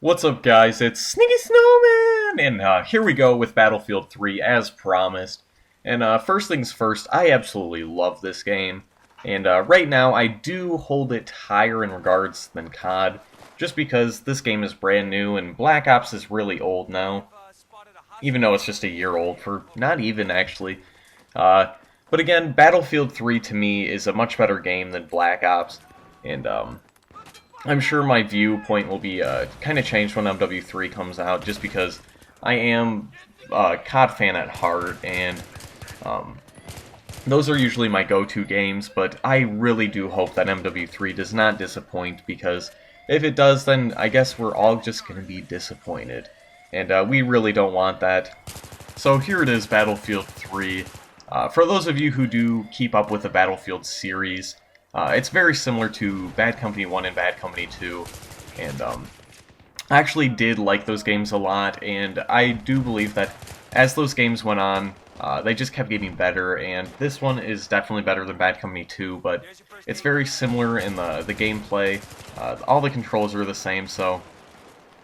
What's up, guys? It's Sneaky Snowman, and here we go with Battlefield 3 as promised. And first things first, I absolutely love this game, and right now I do hold it higher in regards than COD, just because this game is brand new and Black Ops is really old now, even though it's just a year old, for not even actually. But again, Battlefield 3 to me is a much better game than Black Ops, and I'm sure my viewpoint will be kind of changed when MW3 comes out, just because I am a COD fan at heart, and um, those are usually my go-to games, but I really do hope that MW3 does not disappoint, because if it does, then I guess we're all just going to be disappointed, and we really don't want that. So here it is, Battlefield 3. For those of you who do keep up with the Battlefield series, it's very similar to Bad Company 1 and Bad Company 2, and I actually did like those games a lot, and I do believe that as those games went on, they just kept getting better, and this one is definitely better than Bad Company 2, but it's very similar in the gameplay. All the controls are the same, so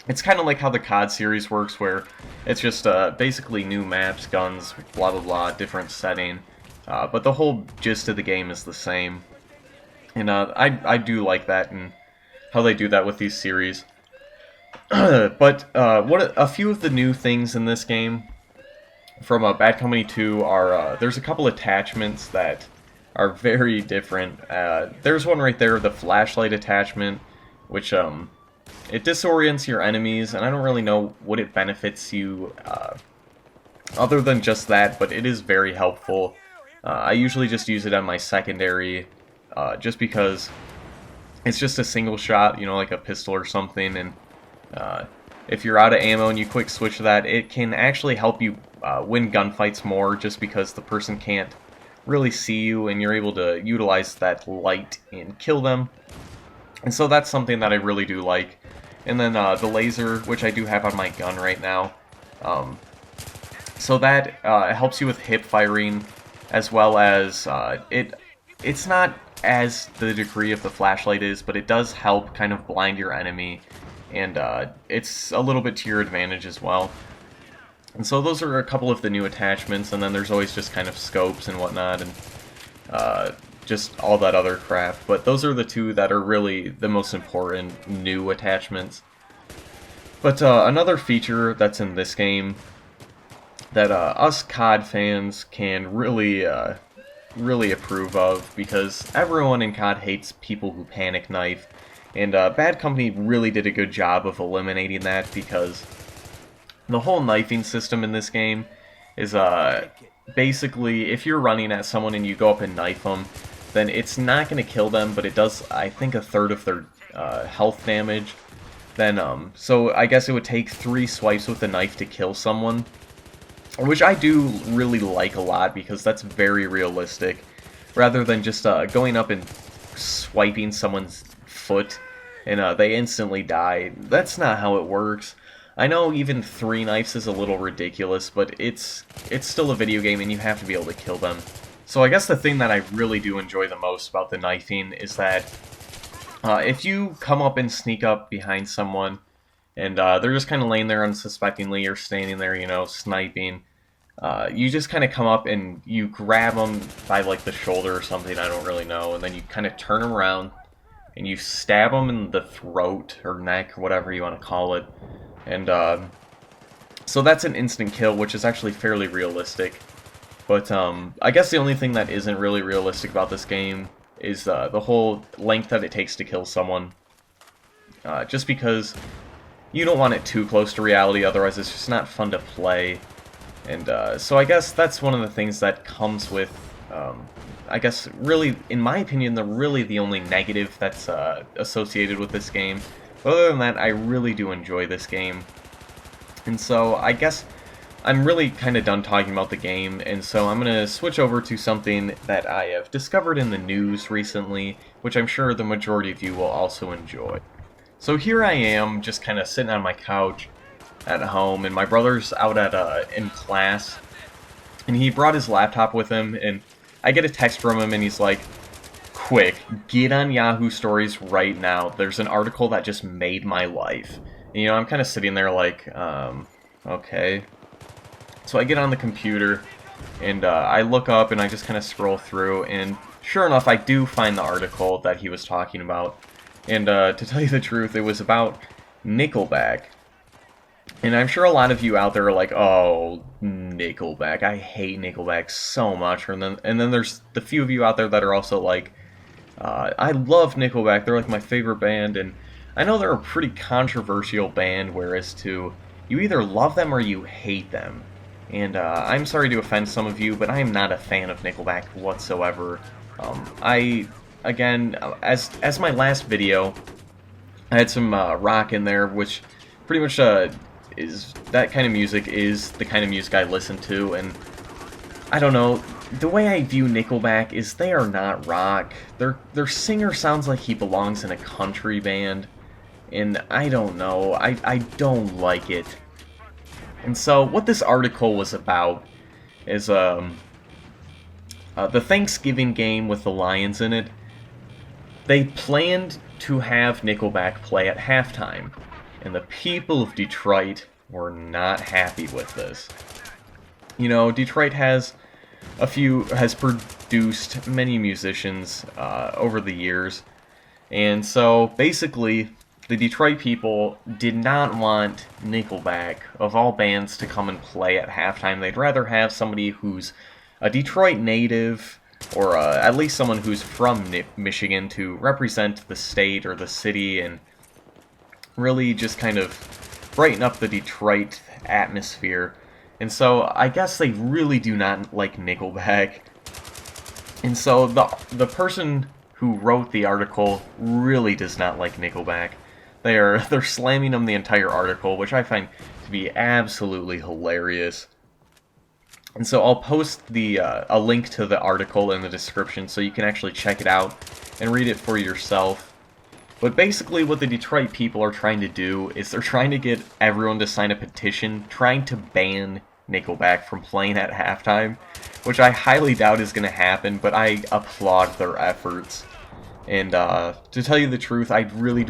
it's kind of like how the COD series works, where it's just basically new maps, guns, blah blah blah, different setting, but the whole gist of the game is the same. And I do like that and how they do that with these series. But a few of the new things in this game from Bad Company 2 are there's a couple attachments that are very different. There's one right there, the flashlight attachment, which it disorients your enemies, and I don't really know what it benefits you other than just that, but it is very helpful. I usually just use it on my secondary, just because it's just a single shot, you know, like a pistol or something, and if you're out of ammo and you quick switch to that, it can actually help you win gunfights more, just because the person can't really see you, and you're able to utilize that light and kill them. And so that's something that I really do like. And then the laser, which I do have on my gun right now, so that helps you with hip firing, as well as it's not as the degree of the flashlight is, but it does help kind of blind your enemy, and it's a little bit to your advantage as well. And so those are a couple of the new attachments, and then there's always just kind of scopes and whatnot, and just all that other crap. But those are the two that are really the most important new attachments. But another feature that's in this game that us COD fans can really approve of, because everyone in COD hates people who panic knife, and Bad Company really did a good job of eliminating that, because the whole knifing system in this game is basically, if you're running at someone and you go up and knife them, then it's not going to kill them, but it does, I think, a third of their health damage. Then so I guess it would take 3 swipes with a knife to kill someone, which I do really like a lot, because that's very realistic, rather than just going up and swiping someone's foot and they instantly die. That's not how it works. I know even 3 knives is a little ridiculous, but it's still a video game and you have to be able to kill them. So I guess the thing that I really do enjoy the most about the knifing is that if you come up and sneak up behind someone, and they're just kind of laying there unsuspectingly, or standing there, you know, sniping, you just kind of come up and you grab them by, like, the shoulder or something, I don't really know, and then you kind of turn them around, and you stab them in the throat, or neck, or whatever you want to call it, and so that's an instant kill, which is actually fairly realistic. But I guess the only thing that isn't really realistic about this game is the whole length that it takes to kill someone, just because you don't want it too close to reality, otherwise it's just not fun to play. And so I guess that's one of the things that comes with, I guess, really, in my opinion, the only negative that's associated with this game. But other than that, I really do enjoy this game. And so I guess I'm really kind of done talking about the game, and so I'm going to switch over to something that I have discovered in the news recently, which I'm sure the majority of you will also enjoy. So here I am, just kind of sitting on my couch at home, and my brother's out at in class, and he brought his laptop with him, and I get a text from him, and he's like, quick, get on Yahoo Stories right now. There's an article that just made my life. You know, I'm kind of sitting there like, okay. So I get on the computer, and I look up, and I just kind of scroll through, and sure enough, I do find the article that he was talking about. And to tell you the truth, it was about Nickelback. And I'm sure a lot of you out there are like, oh, Nickelback, I hate Nickelback so much. And then there's the few of you out there that are also like, I love Nickelback, they're like my favorite band, and I know they're a pretty controversial band, whereas to, you either love them or you hate them. And I'm sorry to offend some of you, but I am not a fan of Nickelback whatsoever. Again, as my last video, I had some rock in there, which pretty much is that kind of music is the kind of music I listen to, and I don't know. The way I view Nickelback is they are not rock. Their singer sounds like he belongs in a country band, and I don't know. I don't like it. And so what this article was about is the Thanksgiving game with the Lions in it. They planned to have Nickelback play at halftime, and the people of Detroit were not happy with this. You know, Detroit has produced many musicians over the years, and so basically the Detroit people did not want Nickelback, of all bands, to come and play at halftime. They'd rather have somebody who's a Detroit native, or at least someone who's from Michigan, to represent the state or the city and really just kind of brighten up the Detroit atmosphere. And so I guess they really do not like Nickelback. And so the person who wrote the article really does not like Nickelback. They're slamming them the entire article, which I find to be absolutely hilarious. And so I'll post a link to the article in the description so you can actually check it out and read it for yourself. But basically what the Detroit people are trying to do is they're trying to get everyone to sign a petition trying to ban Nickelback from playing at halftime, which I highly doubt is going to happen, but I applaud their efforts. And to tell you the truth, I really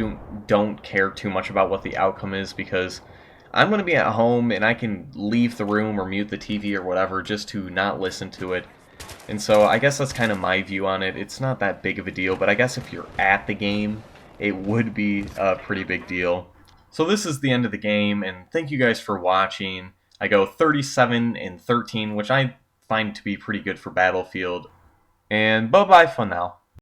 don't care too much about what the outcome is, because I'm going to be at home and I can leave the room or mute the TV or whatever just to not listen to it. And so I guess that's kind of my view on it. It's not that big of a deal, but I guess if you're at the game, it would be a pretty big deal. So this is the end of the game, and thank you guys for watching. I go 37-13, which I find to be pretty good for Battlefield. And bye-bye for now.